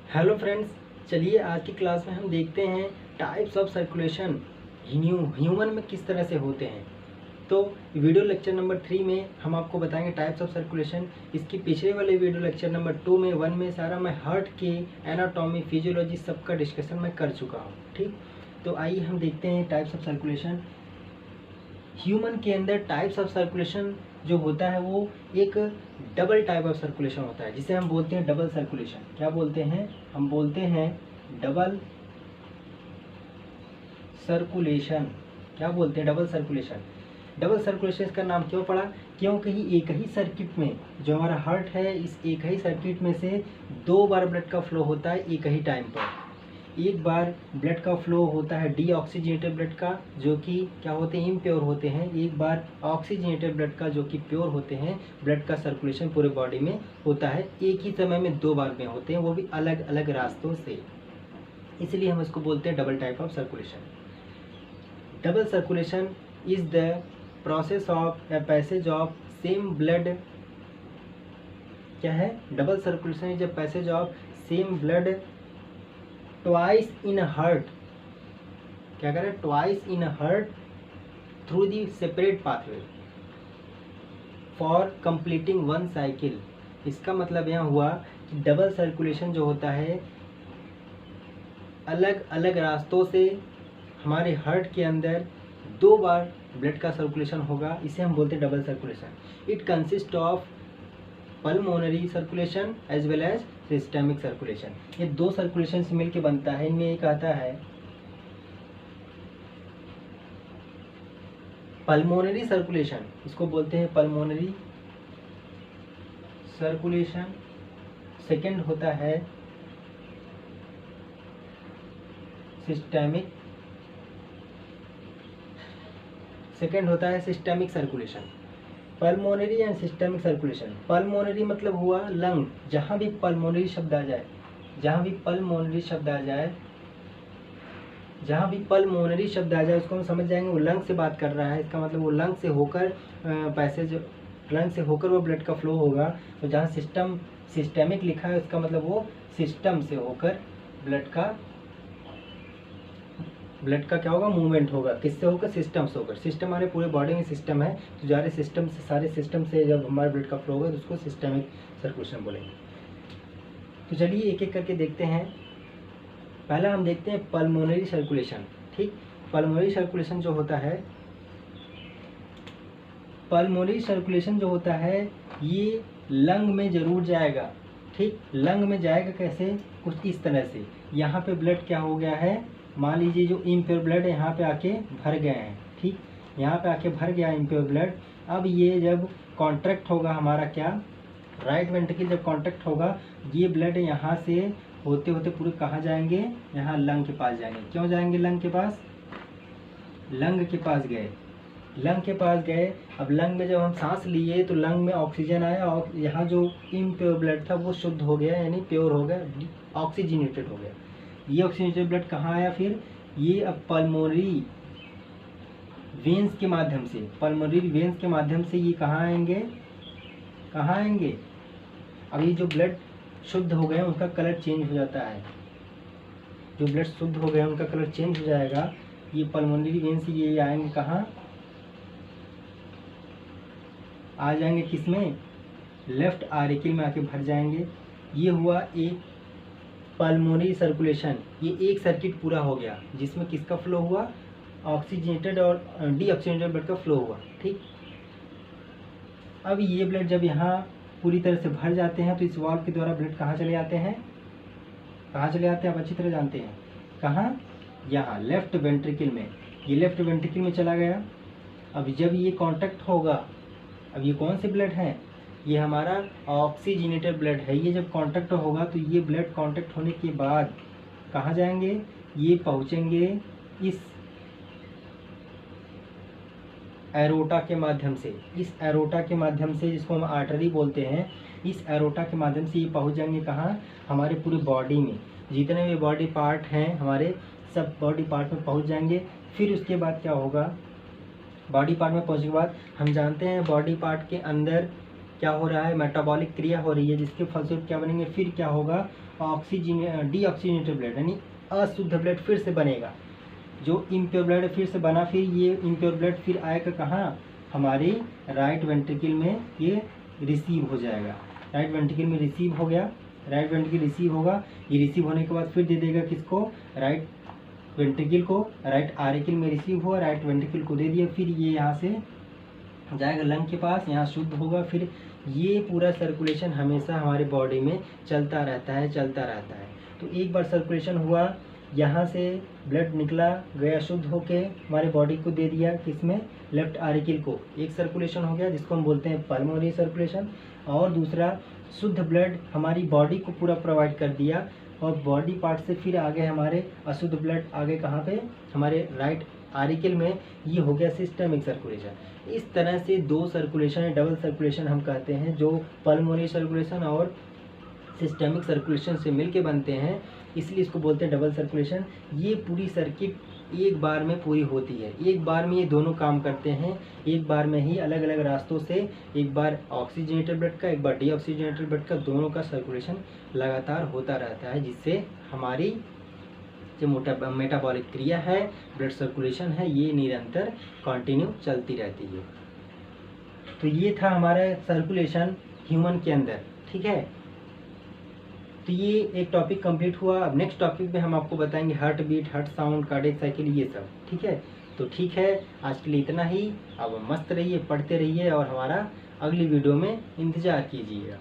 Hello friends, चलिए आज की क्लास में हम देखते हैं टाइप्स ऑफ सर्कुलेशन ह्यूमन में किस तरह से होते हैं। तो वीडियो लेक्चर नंबर 3 में हम आपको बताएंगे टाइप्स ऑफ सर्कुलेशन। इसके पिछले वाले वीडियो लेक्चर नंबर 2 में 1 में सारा मैं हार्ट के एनाटॉमी फिजियोलॉजी सबका डिस्कशन मैं कर चुका हूँ। ठीक, तो आइए हम देखते हैं टाइप्स ऑफ सर्कुलेशन। ह्यूमन के अंदर टाइप्स ऑफ सर्कुलेशन जो होता है वो एक डबल टाइप ऑफ सर्कुलेशन होता है, जिसे हम बोलते हैं डबल सर्कुलेशन। क्या बोलते हैं? हम बोलते हैं डबल सर्कुलेशन। क्या बोलते हैं? Double circulation. डबल सर्कुलेशन का नाम क्यों पड़ा? क्योंकि एक ही सर्किट में जो हमारा हार्ट है, इस एक ही सर्किट में से 2 बार ब्लड का फ्लो होता है एक ही टाइम पर। एक बार ब्लड का फ्लो होता है डीऑक्सीजनेटेड ब्लड का, जो कि क्या होते हैं? इम्प्योर होते हैं। एक बार ऑक्सीजनेटेड ब्लड का, जो कि प्योर होते हैं। ब्लड का सर्कुलेशन पूरे बॉडी में होता है एक ही समय में 2 बार में होते हैं, वो भी अलग अलग रास्तों से। इसलिए हम इसको बोलते हैं double type of circulation. Double circulation is the process of the passage of same blood. क्या है? Double circulation is the passage of same blood twice in heart. क्या करें? Twice in heart through the separate pathway for completing one cycle. इसका मतलब यह हुआ कि double circulation जो होता है अलग अलग रास्तों से हमारे हार्ट के अंदर 2 बार ब्लड का सर्कुलेशन होगा, इसे हम बोलते हैं double circulation. It consist of pulmonary circulation as well as systemic circulation. ये 2 सर्कुलेशन से मिलकर बनता है। इनमें एक आता है पल्मोनरी सर्कुलेशन, इसको बोलते हैं पल्मोनरी सर्कुलेशन। सेकंड होता है systemic circulation. Pulmonary and systemic circulation. Pulmonary मतलब हुआ लंग। जहाँ भी पल्मोनरी शब्द आ जाए, उसको हम समझ जाएंगे वो लंग से बात कर रहा है। इसका मतलब वो लंग से होकर वो ब्लड का फ्लो होगा। तो जहाँ सिस्टेमिक लिखा है, उसका मतलब वो सिस्टम से होकर ब्लड का क्या होगा? मूवमेंट होगा। किससे होकर? सिस्टम से होकर। सिस्टम हमारे पूरे बॉडी में सिस्टम है, तो सारे सिस्टम से जब हमारे ब्लड का फ्लो होगा तो उसको सिस्टेमिक सर्कुलेशन बोलेंगे। तो चलिए एक एक करके देखते हैं। पहला हम देखते हैं पल्मोनरी सर्कुलेशन। ठीक, पल्मोनरी सर्कुलेशन जो होता है ये लंग में जरूर जाएगा। ठीक, लंग में जाएगा कैसे? कुछ इस तरह से। यहाँ पे ब्लड क्या हो गया है? मान लीजिए जो इम्प्योर ब्लड है यहाँ पे आके भर गए हैं। ठीक, यहाँ पे आके भर गया इम्प्योर ब्लड। अब ये जब कॉन्ट्रैक्ट होगा हमारा, क्या राइट वेंट्रिकल जब कॉन्ट्रैक्ट होगा, ये ब्लड यहाँ से होते होते पूरे कहाँ जाएंगे? यहाँ लंग के पास जाएंगे। क्यों जाएंगे लंग के पास? लंग के पास गए। अब लंग में जब हम सांस लिए तो लंग में ऑक्सीजन आया और यहाँ जो इम्प्योर ब्लड था वो शुद्ध हो गया, यानी प्योर हो गया, ऑक्सीजनेटेड हो गया। ये ऑक्सीजनेटेड ब्लड कहाँ आया फिर? ये अब पल्मोनरी वेन्स के माध्यम से ये कहाँ आएंगे? अब ये जो ब्लड शुद्ध हो गए उनका कलर चेंज हो जाता है। चेंज हो जाएगा। ये पल्मोनरी वेन से ये आएंगे कहाँ? आ जाएंगे किसमें? लेफ्ट आर्टिकल में आके भर जाएंगे। ये हुआ एक पल्मोनरी सर्कुलेशन। ये एक सर्किट पूरा हो गया जिसमें किसका फ्लो हुआ? ऑक्सीजनेटेड और डीऑक्सीजनेटेड ब्लड का फ्लो हुआ। ठीक, अब ये ब्लड जब यहाँ पूरी तरह से भर जाते हैं तो इस वाल्व के द्वारा ब्लड कहाँ चले आते हैं? आप अच्छी तरह जानते हैं। कहाँ? यहाँ लेफ्ट वेंट्रिकल में। ये लेफ्ट वेंट्रिकल में चला गया। अब जब ये कांटेक्ट होगा, अब ये कौन से ब्लड है? ये हमारा ऑक्सीजनेटेड ब्लड है। ये जब कांटेक्ट होगा तो ये ब्लड कांटेक्ट होने के बाद कहाँ जाएंगे? ये पहुँचेंगे इस एरोटा के माध्यम से, जिसको हम आर्टरी बोलते हैं। इस एरोटा के माध्यम से ये पहुंच जाएंगे कहाँ? हमारे पूरे बॉडी में जितने भी बॉडी पार्ट हैं हमारे, सब बॉडी पार्ट में पहुंच जाएंगे। फिर उसके बाद क्या होगा? बॉडी पार्ट में पहुंचने के बाद हम जानते हैं बॉडी पार्ट के अंदर क्या हो रहा है? मेटाबॉलिक क्रिया हो रही है, जिसके फलस्वरूप क्या बनेंगे? फिर क्या होगा? डीऑक्सीजनेटेड ब्लड यानी अशुद्ध ब्लड फिर से बनेगा। जो इम्प्योर ब्लड फिर से बना, फिर ये इम्प्योर ब्लड फिर आएगा कहाँ, हमारी राइट वेंट्रिकल में ये रिसीव हो जाएगा। राइट वेंट्रिकल में रिसीव हो गया, राइट वेंट्रिकल रिसीव होगा, ये रिसीव होने के बाद फिर दे देगा किसको, राइट वेंट्रिकल को। राइट आरिकल में रिसीव हुआ, राइट वेंट्रिकल को दे दिया, फिर ये यहाँ से जाएगा लंग के पास, यहाँ शुद्ध होगा। फिर ये पूरा सर्कुलेशन हमेशा हमारे बॉडी में चलता रहता है, चलता रहता है। तो एक बार सर्कुलेशन हुआ, यहाँ से ब्लड निकला गया शुद्ध होके हमारे बॉडी को दे दिया, किसमें, लेफ्ट आरिकल को। एक सर्कुलेशन हो गया जिसको हम बोलते हैं पल्मोनरी सर्कुलेशन, और दूसरा शुद्ध ब्लड हमारी बॉडी को पूरा प्रोवाइड कर दिया, और बॉडी पार्ट से फिर आगे हमारे अशुद्ध ब्लड आगे कहाँ पे, हमारे राइट आरिकल में, ये हो गया सिस्टमिक सर्कुलेशन। इस तरह से दो सर्कुलेशन है, डबल सर्कुलेशन हम कहते हैं, जो पल्मोनरी सर्कुलेशन और सिस्टमिक सर्कुलेशन से मिलके बनते हैं, इसलिए इसको बोलते हैं डबल सर्कुलेशन। ये पूरी सर्किट एक बार में पूरी होती है, एक बार में ये दोनों काम करते हैं, एक बार में ही अलग अलग रास्तों से, एक बार ऑक्सीजनेटेड ब्लड का, एक बार डीऑक्सीजनेटेड ब्लड का, दोनों का सर्कुलेशन लगातार होता रहता है, जिससे हमारी जो मेटाबॉलिक क्रिया है, ब्लड सर्कुलेशन है, ये निरंतर कंटिन्यू चलती रहती है। तो ये था हमारा सर्कुलेशन ह्यूमन के अंदर, ठीक है। तो ये एक टॉपिक कंप्लीट हुआ। अब नेक्स्ट टॉपिक में हम आपको बताएंगे heartbeat, heart sound, cardiac cycle, ये सब, ठीक है। तो ठीक है, आज के लिए इतना ही। अब मस्त रहिए, पढ़ते रहिए और हमारा अगली वीडियो में इंतज़ार कीजिएगा।